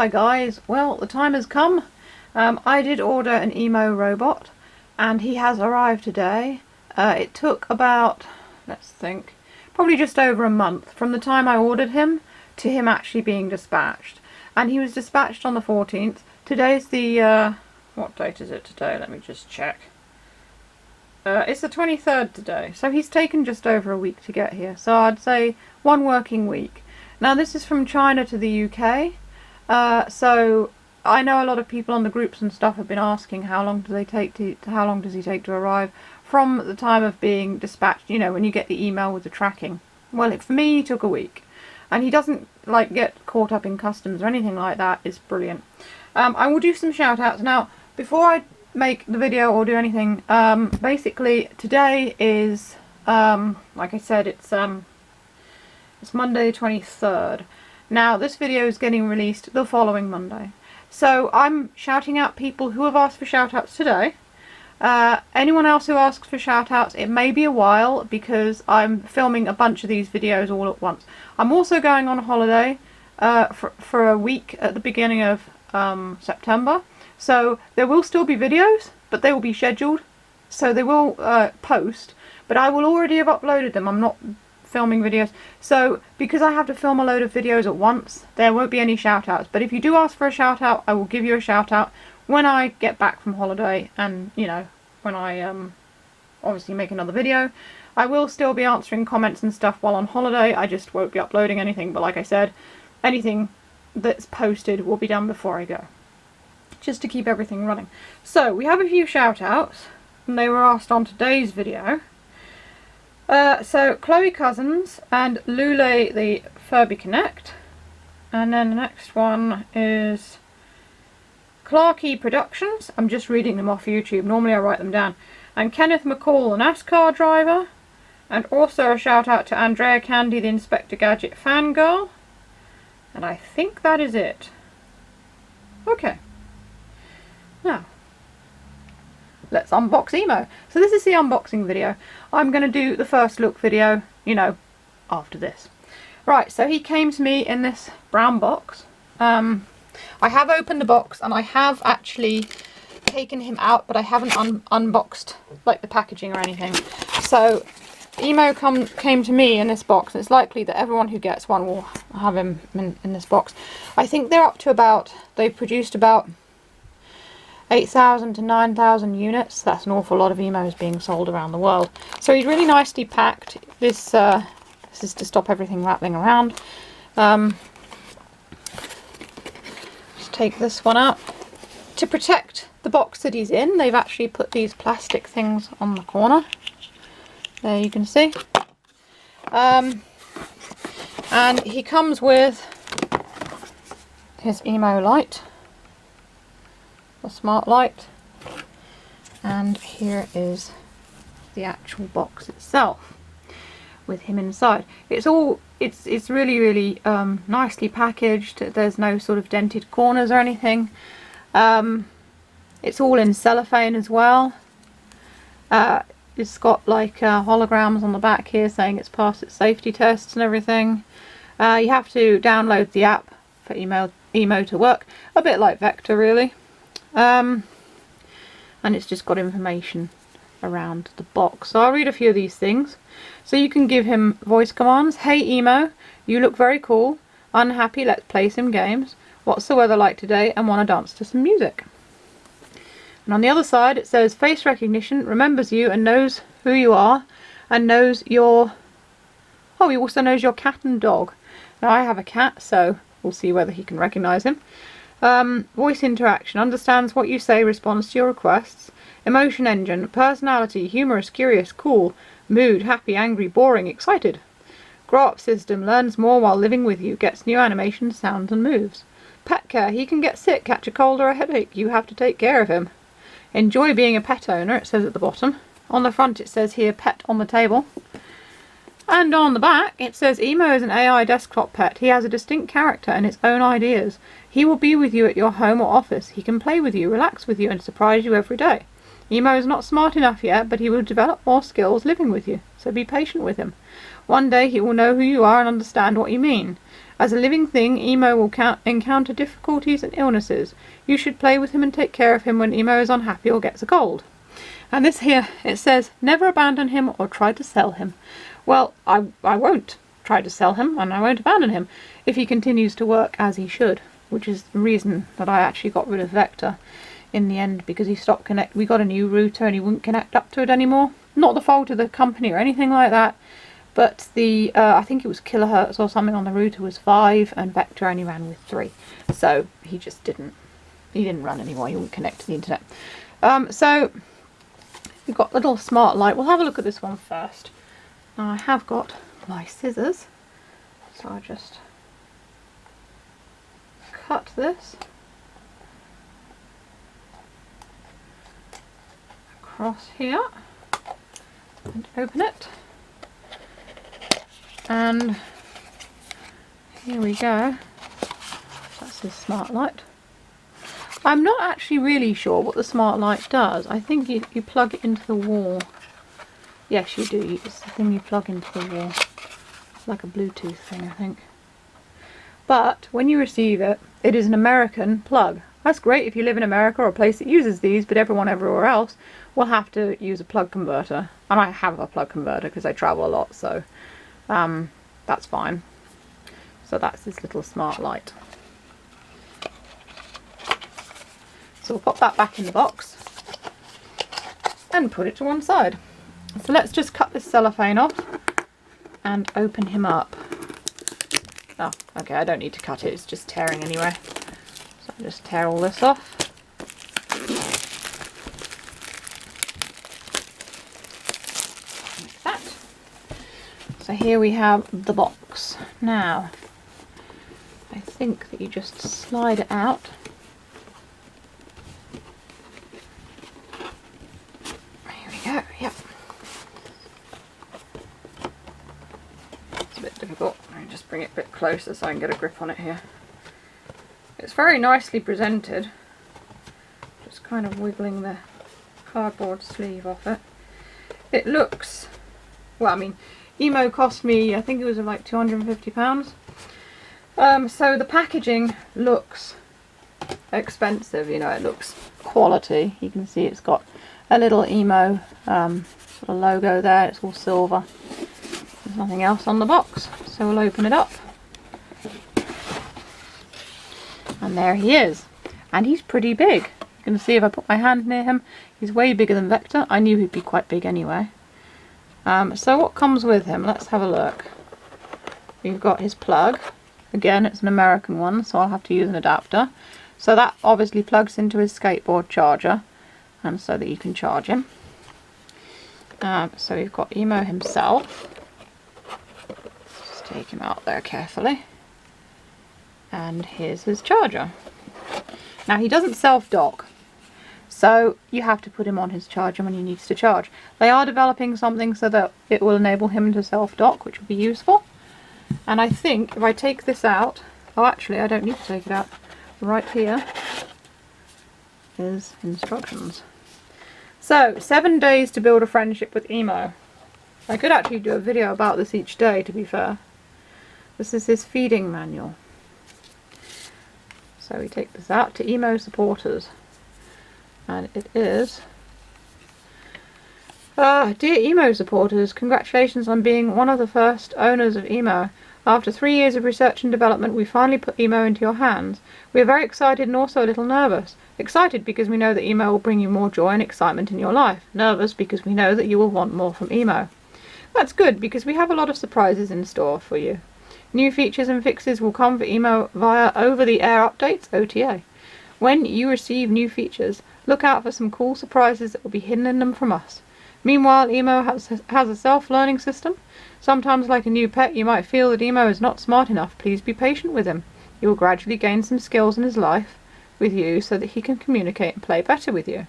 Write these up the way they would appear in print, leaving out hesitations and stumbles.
Hi guys, well the time has come. I did order an Emo robot and he has arrived today. It took about, let's think, probably just over a month from the time I ordered him to him actually being dispatched. And he was dispatched on the 14th. Today's the, what date is it today? Let me just check. It's the 23rd today, so he's taken just over a week to get here. So I'd say one working week. Now this is from China to the UK. So I know a lot of people on the groups and stuff have been asking how long does he take to arrive from the time of being dispatched, you know, when you get the email with the tracking. Well, for me he took a week, and he doesn't like get caught up in customs or anything like that. It's brilliant. I will do some shout outs now before I make the video or do anything. Basically today is like I said, it's Monday the 23rd. Now this video is getting released the following Monday, so I'm shouting out people who have asked for shout outs today. Anyone else who asks for shout outs, it may be a while because I'm filming a bunch of these videos all at once. I'm also going on holiday for a week at the beginning of September, so there will still be videos, but they will be scheduled, so they will post, but I will already have uploaded them. I'm not filming videos, so because I have to film a load of videos at once, there won't be any shout outs. But if you do ask for a shout out, I will give you a shout out when I get back from holiday, and you know, when I obviously make another video. I will still be answering comments and stuff while on holiday, I just won't be uploading anything, but like I said, anything that's posted will be done before I go, just to keep everything running. So we have a few shout outs, and they were asked on today's video. So Chloe Cousins and Lule the Furby Connect, and then the next one is Clarkey Productions. I'm just reading them off YouTube, normally I write them down. And Kenneth McCall, the NASCAR driver, and also a shout out to Andrea Candy, the Inspector Gadget fangirl, and I think that is it. Okay, now let's unbox Emo. So this is the unboxing video. I'm going to do the first look video, you know, after this. Right, so he came to me in this brown box. I have opened the box and I have actually taken him out, but I haven't unboxed like the packaging or anything. So Emo came to me in this box. It's likely that everyone who gets one will have him in this box. I think they're up to about, they've produced about 8,000 to 9,000 units. That's an awful lot of Emos being sold around the world. So he's really nicely packed. This is to stop everything rattling around. Just take this one out. To protect the box that he's in, they've actually put these plastic things on the corner. There you can see. And he comes with his Emo light, a smart light, and here is the actual box itself with him inside. It's really nicely packaged. There's no sort of dented corners or anything. It's all in cellophane as well. It's got like holograms on the back here saying it's passed its safety tests and everything. You have to download the app for Emo to work, a bit like Vector really. And it's just got information around the box. So I'll read a few of these things. So you can give him voice commands. Hey Emo, you look very cool. Unhappy, let's play some games. What's the weather like today, and want to dance to some music? And on the other side it says face recognition, remembers you and knows who you are, and knows your, oh, he also knows your cat and dog. Now I have a cat, so we'll see whether he can recognise him. Voice interaction, understands what you say, responds to your requests. Emotion engine, personality, humorous, curious, cool. Mood, happy, angry, boring, excited. Grow up system, learns more while living with you, gets new animations, sounds and moves. Pet care, he can get sick, catch a cold or a headache, you have to take care of him. Enjoy being a pet owner, it says at the bottom. On the front it says here, pet on the table. And on the back it says Emo is an AI desktop pet. He has a distinct character and its own ideas. He will be with you at your home or office. He can play with you, relax with you and surprise you every day. Emo is not smart enough yet, but he will develop more skills living with you, so be patient with him. One day he will know who you are and understand what you mean. As a living thing, Emo will encounter difficulties and illnesses. You should play with him and take care of him when Emo is unhappy or gets a cold. And this here, it says, never abandon him or try to sell him. Well, I won't try to sell him, and I won't abandon him if he continues to work as he should, which is the reason that I actually got rid of Vector in the end, because he stopped connect. We got a new router and he wouldn't connect up to it anymore. Not the fault of the company or anything like that, but the I think it was kilohertz or something on the router was 5 and Vector only ran with 3, so he just didn't run anymore. He wouldn't connect to the internet. So we've got little smart light. We'll have a look at this one first. Now I have got my scissors, so I just cut this across here and open it, and here we go. That's his smart light. I'm not actually really sure what the smart light does. I think you plug it into the wall. Yes, you do. It's the thing you plug into the wall. It's like a Bluetooth thing, I think. But when you receive it, it is an American plug. That's great if you live in America or a place that uses these, but everyone everywhere else will have to use a plug converter. And I have a plug converter because I travel a lot, so that's fine. So that's this little smart light. So we'll pop that back in the box and put it to one side. So let's just cut this cellophane off and open him up. Oh, okay, I don't need to cut it, it's just tearing anyway. So I'll just tear all this off. Like that. So here we have the box. Now, I think that you just slide it out. Here we go, yep. It's a bit difficult. Let me just bring it a bit closer so I can get a grip on it here. It's very nicely presented. Just kind of wiggling the cardboard sleeve off it. It looks, well, I mean, Emo cost me, I think it was like £250. So the packaging looks expensive, you know, it looks quality. You can see it's got a little Emo sort of logo there, it's all silver. There's nothing else on the box, so we'll open it up. And there he is. And he's pretty big. You can see if I put my hand near him, he's way bigger than Vector. I knew he'd be quite big anyway. So what comes with him? Let's have a look. We've got his plug. Again, it's an American one, so I'll have to use an adapter. So that obviously plugs into his skateboard charger, and so that you can charge him. So we've got Emo himself. Just take him out there carefully. And here's his charger. Now he doesn't self-dock, so you have to put him on his charger when he needs to charge. They are developing something so that it will enable him to self-dock, which will be useful. And I think if I take this out, oh actually I don't need to take it out, right here is instructions. So, 7 days to build a friendship with Emo. I could actually do a video about this each day, to be fair. This is his feeding manual. So we take this out to Emo supporters. And it is, dear Emo supporters, congratulations on being one of the first owners of Emo. After 3 years of research and development, we finally put Emo into your hands. We are very excited and also a little nervous. Excited because we know that Emo will bring you more joy and excitement in your life. Nervous because we know that you will want more from Emo. That's good because we have a lot of surprises in store for you. New features and fixes will come for Emo via over-the-air updates, OTA. When you receive new features, look out for some cool surprises that will be hidden in them from us. Meanwhile, Emo has a self-learning system. Sometimes, like a new pet, you might feel that Emo is not smart enough. Please be patient with him. He will gradually gain some skills in his life with you so that he can communicate and play better with you.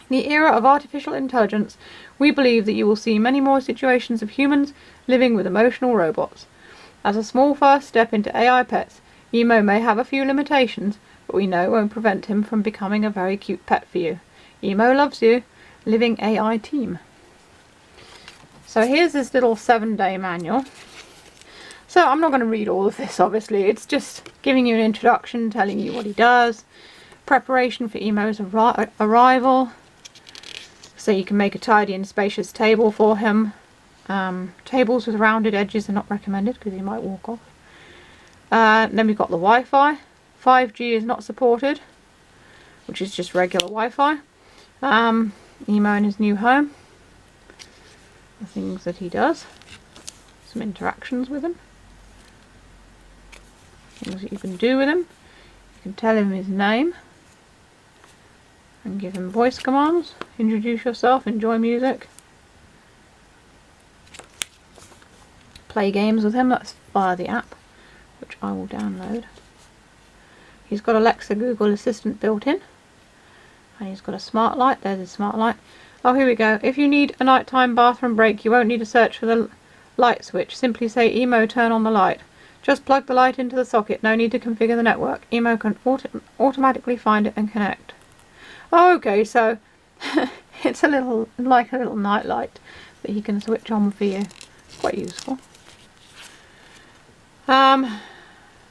In the era of artificial intelligence, we believe that you will see many more situations of humans living with emotional robots. As a small first step into AI pets, Emo may have a few limitations, but we know it won't prevent him from becoming a very cute pet for you. Emo loves you. Living AI team. So here's this little 7-day manual. So I'm not going to read all of this, obviously. It's just giving you an introduction, telling you what he does, preparation for Emo's arrival, so you can make a tidy and spacious table for him. Tables with rounded edges are not recommended because he might walk off. Then we've got the Wi-Fi. 5G is not supported, which is just regular Wi-Fi. Emo in his new home. The things that he does. Some interactions with him. Things that you can do with him. You can tell him his name and give him voice commands. Introduce yourself, enjoy music. Play games with him, that's via the app, which I will download. He's got Alexa Google Assistant built in. And he's got a smart light, there's his smart light. Oh, here we go. If you need a nighttime bathroom break, you won't need to search for the light switch. Simply say, Emo, turn on the light. Just plug the light into the socket, no need to configure the network. Emo can automatically find it and connect. Oh, okay, so it's like a little night light that he can switch on for you. Quite useful. And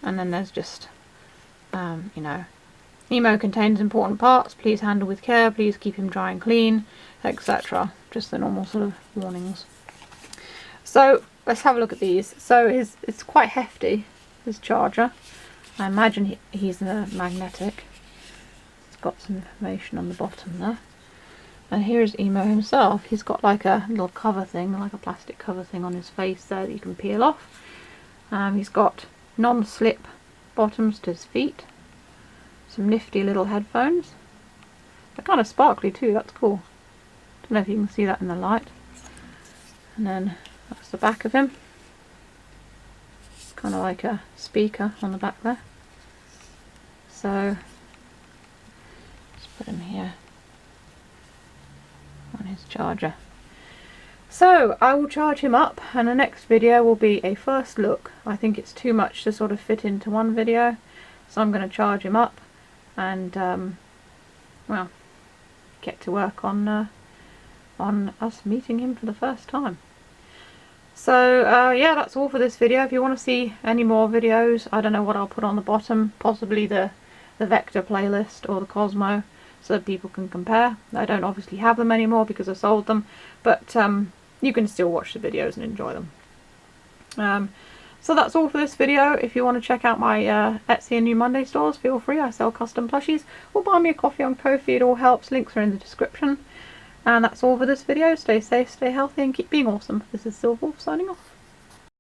then there's just, you know, Emo contains important parts. Please handle with care. Please keep him dry and clean, etc. Just the normal sort of warnings. So let's have a look at these. So it's quite hefty, his charger. I imagine he's magnetic. It's got some information on the bottom there. And here's Emo himself. He's got like a little cover thing, like a plastic cover thing on his face there that you can peel off. He's got non-slip bottoms to his feet. Some nifty little headphones. They're kind of sparkly too, that's cool. Don't know if you can see that in the light. And then that's the back of him. It's kind of like a speaker on the back there. So, let's put him here on his charger. So I will charge him up, and the next video will be a first look. I think it's too much to sort of fit into one video, so I'm going to charge him up and well, get to work on us meeting him for the first time. So yeah, that's all for this video. If you want to see any more videos, I don't know what I'll put on the bottom, possibly the Vector playlist or the Cosmo, so that people can compare. I don't obviously have them anymore because I sold them, but you can still watch the videos and enjoy them. So that's all for this video. If you want to check out my Etsy and New Monday stores, feel free. I sell custom plushies, or buy me a coffee on Ko-fi. It all helps. Links are in the description. And that's all for this video. Stay safe, stay healthy, and keep being awesome. This is Silverwolf signing off.